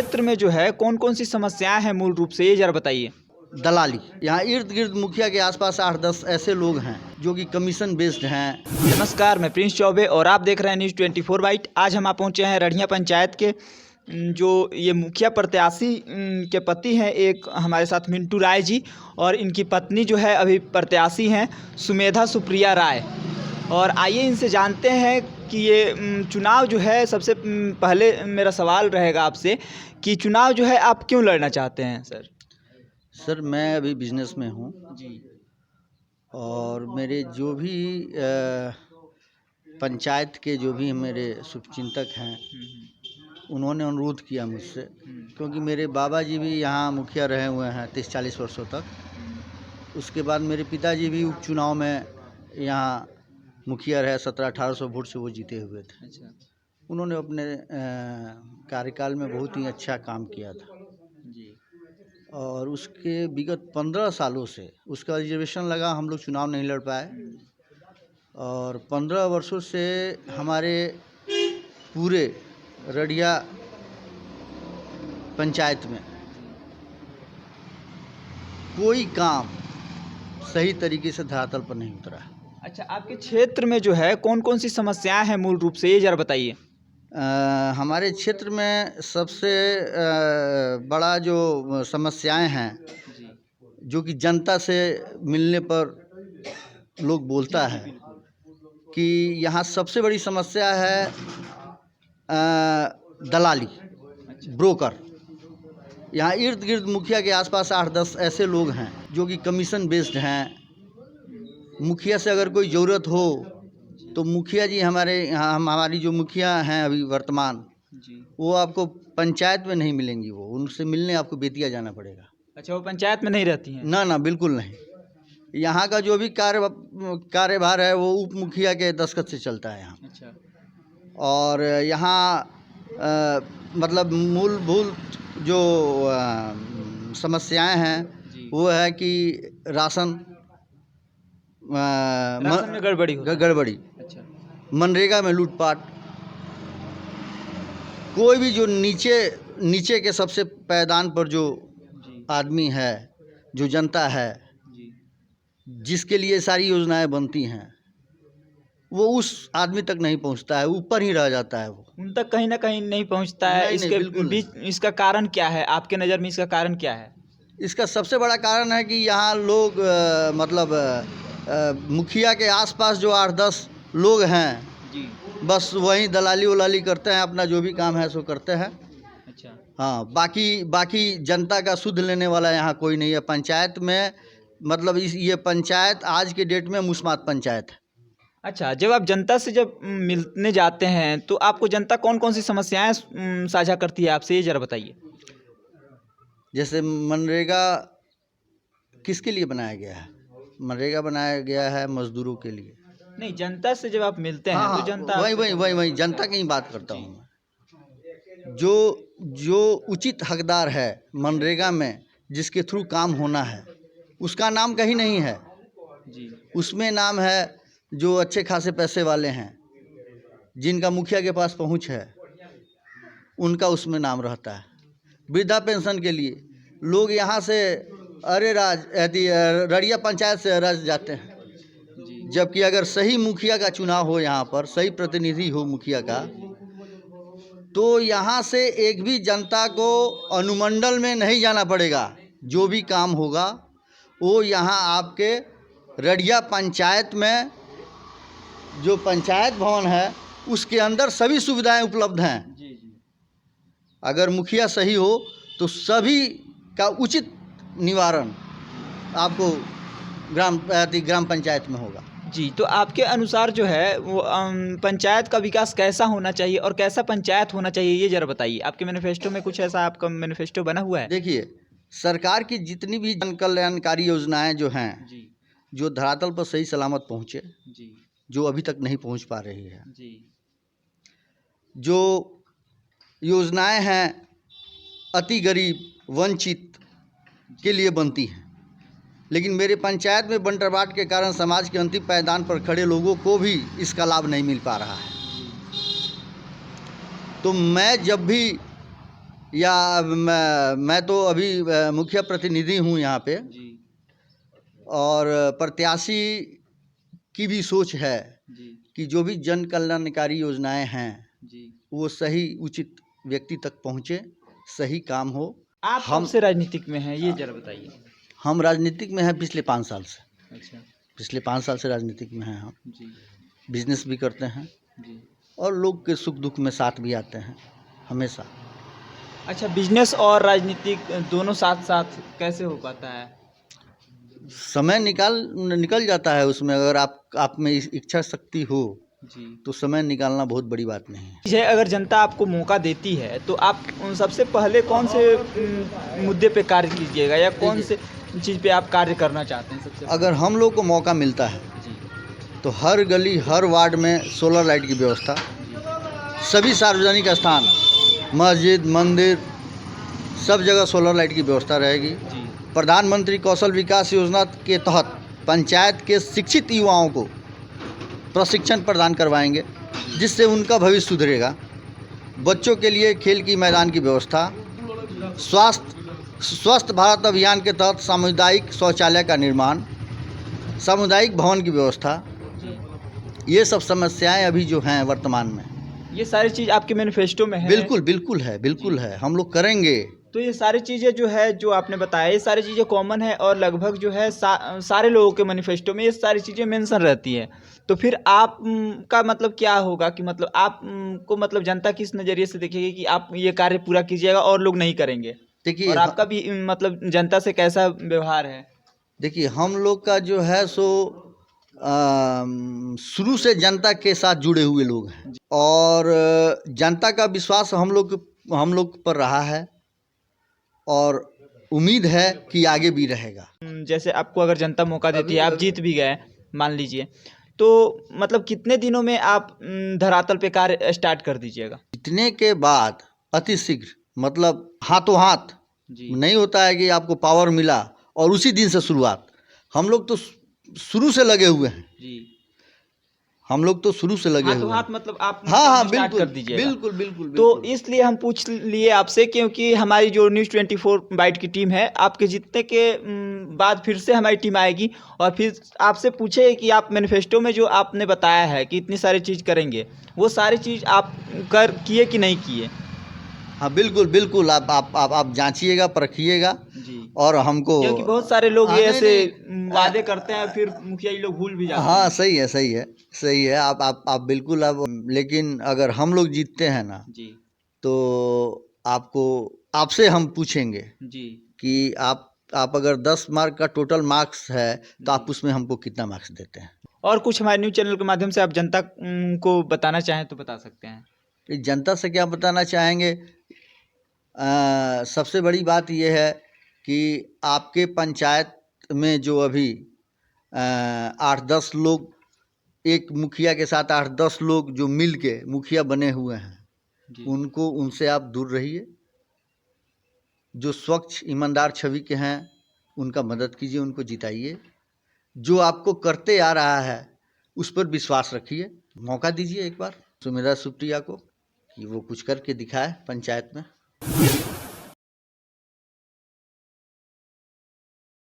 क्षेत्र में जो है कौन कौन सी समस्याएं हैं मूल रूप से, ये जरा बताइए। दलाली। यहाँ इर्द गिर्द मुखिया के आसपास 8-10 ऐसे लोग हैं जो कि कमीशन बेस्ड हैं। नमस्कार, मैं प्रिंस चौबे और आप देख रहे हैं न्यूज़ 24 बाइट। आज हम पहुंचे हैं रढ़िया पंचायत के जो ये मुखिया प्रत्याशी के पति हैं, एक हमारे साथ मिंटू राय जी, और इनकी पत्नी जो है अभी प्रत्याशी हैं सुमेधा सुप्रिया राय। और आइए इनसे जानते हैं कि ये चुनाव जो है, सबसे पहले मेरा सवाल रहेगा आपसे कि चुनाव जो है आप क्यों लड़ना चाहते हैं सर मैं अभी बिजनेस में हूँ जी। और मेरे जो भी पंचायत के जो भी मेरे शुभचिंतक हैं उन्होंने अनुरोध किया मुझसे, क्योंकि मेरे बाबा जी भी यहाँ मुखिया रहे हुए हैं 30-40 वर्षों तक। उसके बाद मेरे पिताजी भी उपचुनाव में यहाँ मुखिया रहे, 1700-1800 वोट से वो जीते हुए थे। अच्छा उन्होंने अपने कार्यकाल में बहुत ही अच्छा काम किया था जी। और उसके विगत 15 सालों से उसका रिजर्वेशन लगा, हम लोग चुनाव नहीं लड़ पाए। और 15 वर्षों से हमारे पूरे रढ़िया पंचायत में कोई काम सही तरीके से धरातल पर नहीं उतरा है। अच्छा, आपके क्षेत्र में जो है कौन कौन सी समस्याएं हैं मूल रूप से, ये जरा बताइए। हमारे क्षेत्र में सबसे बड़ा जो समस्याएं हैं जो कि जनता से मिलने पर लोग बोलता है कि यहाँ सबसे बड़ी समस्या है दलाली, ब्रोकर। यहाँ इर्द गिर्द मुखिया के आसपास 8-10 ऐसे लोग हैं जो कि कमीशन बेस्ड हैं। मुखिया से अगर कोई ज़रूरत हो तो मुखिया जी हमारी जो मुखिया हैं अभी वर्तमान जी। वो आपको पंचायत में नहीं मिलेंगी, वो उनसे मिलने आपको बेतिया जाना पड़ेगा। अच्छा, वो पंचायत में नहीं रहती हैं? ना बिल्कुल नहीं। यहाँ का जो भी कार्यभार है वो उप मुखिया के दस्तखत से चलता है यहाँ। अच्छा। और यहाँ मतलब मूलभूत जो समस्याएं हैं वो है कि राशन में गड़बड़ी होता है। गड़बड़ी, अच्छा। मनरेगा में लूटपाट। कोई भी जो नीचे के सबसे पैदान पर जो आदमी है, जो जनता है, जिसके लिए सारी योजनाएं बनती हैं, वो उस आदमी तक नहीं पहुंचता है, ऊपर ही रह जाता है, वो उन तक कहीं ना कहीं नहीं पहुंचता है। इसके बीच इसका कारण क्या है आपके नज़र में? इसका कारण क्या है? इसका सबसे बड़ा कारण है कि यहाँ लोग मुखिया के आसपास जो 8-10 लोग हैं जी, बस वहीं दलाली उलाली करते हैं, अपना जो भी काम है सो करते हैं। अच्छा। हाँ, बाकी जनता का सुध लेने वाला यहाँ कोई नहीं है पंचायत में। मतलब ये पंचायत आज के डेट में मुस्मात पंचायत है। अच्छा, जब आप जनता से मिलने जाते हैं तो आपको जनता कौन कौन सी समस्याएं साझा करती है आपसे, ये जरा बताइए। जैसे मनरेगा किसके लिए बनाया गया है? मनरेगा बनाया गया है मजदूरों के लिए। नहीं, जनता से जब आप मिलते हैं तो जनता वही जनता की ही बात करता हूँ मैं। जो उचित हकदार है मनरेगा में, जिसके थ्रू काम होना है, उसका नाम कहीं नहीं है जी। उसमें नाम है जो अच्छे खासे पैसे वाले हैं, जिनका मुखिया के पास पहुंच है, उनका उसमें नाम रहता है। वृद्धा पेंशन के लिए लोग यहाँ से रढ़िया पंचायत से रज जाते हैं, जबकि अगर सही मुखिया का चुनाव हो, यहाँ पर सही प्रतिनिधि हो मुखिया का, तो यहाँ से एक भी जनता को अनुमंडल में नहीं जाना पड़ेगा। जो भी काम होगा वो यहाँ आपके रढ़िया पंचायत में जो पंचायत भवन है उसके अंदर सभी सुविधाएं उपलब्ध हैं। अगर मुखिया सही हो तो सभी का उचित निवारण आपको ग्राम पंचायत में होगा। जी, तो आपके अनुसार जो है वो पंचायत का विकास कैसा होना चाहिए और कैसा पंचायत होना चाहिए, ये जरा बताइए। आपके मैनिफेस्टो में कुछ ऐसा आपका मैनिफेस्टो बना हुआ है? देखिए, सरकार की जितनी भी जन कल्याणकारी योजनाएं जो हैं जी, जो धरातल पर सही सलामत पहुँचे जी, जो अभी तक नहीं पहुँच पा रही है जी। जो योजनाएं हैं अति गरीब वंचित के लिए बनती हैं, लेकिन मेरे पंचायत में बंटरबाट के कारण समाज के अंतिम पायदान पर खड़े लोगों को भी इसका लाभ नहीं मिल पा रहा है। तो मैं जब भी या मैं तो अभी मुखिया प्रतिनिधि हूँ यहाँ पे, जी और प्रत्याशी की भी सोच है जी कि जो भी जन कल्याणकारी योजनाएं हैं जी। वो सही उचित व्यक्ति तक पहुँचे, सही काम हो। आप कब हम से राजनीतिक में हैं ये जरा बताइए। हम राजनीतिक में हैं पिछले 5 साल से। अच्छा। पिछले 5 साल से राजनीतिक में हैं हम। जी बिजनेस भी करते हैं जी। और लोग के सुख दुख में साथ भी आते हैं हमेशा। अच्छा, बिजनेस और राजनीतिक दोनों साथ साथ कैसे हो पाता है? समय निकल जाता है उसमें, अगर आप में इच्छा शक्ति हो जी। तो समय निकालना बहुत बड़ी बात नहीं है। ये अगर जनता आपको मौका देती है तो आप सबसे पहले कौन से मुद्दे पे कार्य कीजिएगा या कौन से चीज़ पे आप कार्य करना चाहते हैं सबसे अगर हम लोग को मौका मिलता है जी तो हर गली हर वार्ड में सोलर लाइट की व्यवस्था, सभी सार्वजनिक स्थान, मस्जिद मंदिर, सब जगह सोलर लाइट की व्यवस्था रहेगी। जी प्रधानमंत्री कौशल विकास योजना के तहत पंचायत के शिक्षित युवाओं को प्रशिक्षण प्रदान करवाएंगे जिससे उनका भविष्य सुधरेगा। बच्चों के लिए खेल की मैदान की व्यवस्था, स्वस्थ भारत अभियान के तहत सामुदायिक शौचालय का निर्माण, सामुदायिक भवन की व्यवस्था, ये सब समस्याएं अभी जो हैं वर्तमान में। ये सारी चीज़ आपके मैनिफेस्टो में है? बिल्कुल है, हम लोग करेंगे। तो ये सारी चीज़ें जो है जो आपने बताया ये सारी चीज़ें कॉमन है और लगभग जो है सारे लोगों के मैनिफेस्टो में ये सारी चीज़ें मेंशन रहती हैं। तो फिर आप का मतलब क्या होगा कि मतलब आप को मतलब जनता किस नज़रिए से देखेगी कि आप ये कार्य पूरा कीजिएगा और लोग नहीं करेंगे? देखिए, और आपका भी मतलब जनता से कैसा व्यवहार है? देखिए हम लोग का जो है सो शुरू से जनता के साथ जुड़े हुए लोग हैं और जनता का विश्वास हम लोग पर रहा है और उम्मीद है कि आगे भी रहेगा। जैसे आपको अगर जनता मौका देती है, आप जीत भी गए मान लीजिए, तो मतलब कितने दिनों में आप धरातल पे कार्य स्टार्ट कर दीजिएगा? जीतने के बाद अति शीघ्र, मतलब हाथों हाथ जी नहीं होता है कि आपको पावर मिला और उसी दिन से शुरुआत। हम लोग तो शुरू से लगे हुए हैं। जी हम लोग तो शुरू से लगे हुए हैं। हाथ मतलब आप हाँ स्टार्ट कर दीजिएगा। बिल्कुल। तो इसलिए हम पूछ लिए आपसे क्योंकि हमारी जो न्यूज़ 24 बाइट की टीम है आपके जीतने के बाद फिर से हमारी टीम आएगी और फिर आपसे पूछे कि आप मैनिफेस्टो में जो आपने बताया है कि इतनी सारी चीज़ करेंगे वो सारी चीज़ आप किए कि नहीं किए? हाँ बिल्कुल, आप जांचिएगा, परखिएगा जी। और हमको, क्योंकि बहुत सारे लोग ये नहीं, ऐसे वादे करते हैं फिर मुखिया जी लोग भूल भी जाते हैं। हाँ सही है। आप बिल्कुल, लेकिन अगर हम लोग जीतते हैं ना जी तो आपसे हम पूछेंगे जी कि आप अगर 10 मार्क का टोटल मार्क्स है तो आप उसमें हमको कितना मार्क्स देते हैं। और कुछ हमारे न्यूज़ चैनल के माध्यम से आप जनता को बताना चाहें तो बता सकते हैं। इस जनता से क्या बताना चाहेंगे, सबसे बड़ी बात यह है कि आपके पंचायत में जो अभी 8-10 लोग, एक मुखिया के साथ 8-10 लोग जो मिल के मुखिया बने हुए हैं, उनसे आप दूर रहिए। जो स्वच्छ ईमानदार छवि के हैं उनका मदद कीजिए, उनको जिताइए। जो आपको करते आ रहा है उस पर विश्वास रखिए। मौका दीजिए एक बार सुमित्रा सुप्रिया को कि वो कुछ करके दिखाए पंचायत में।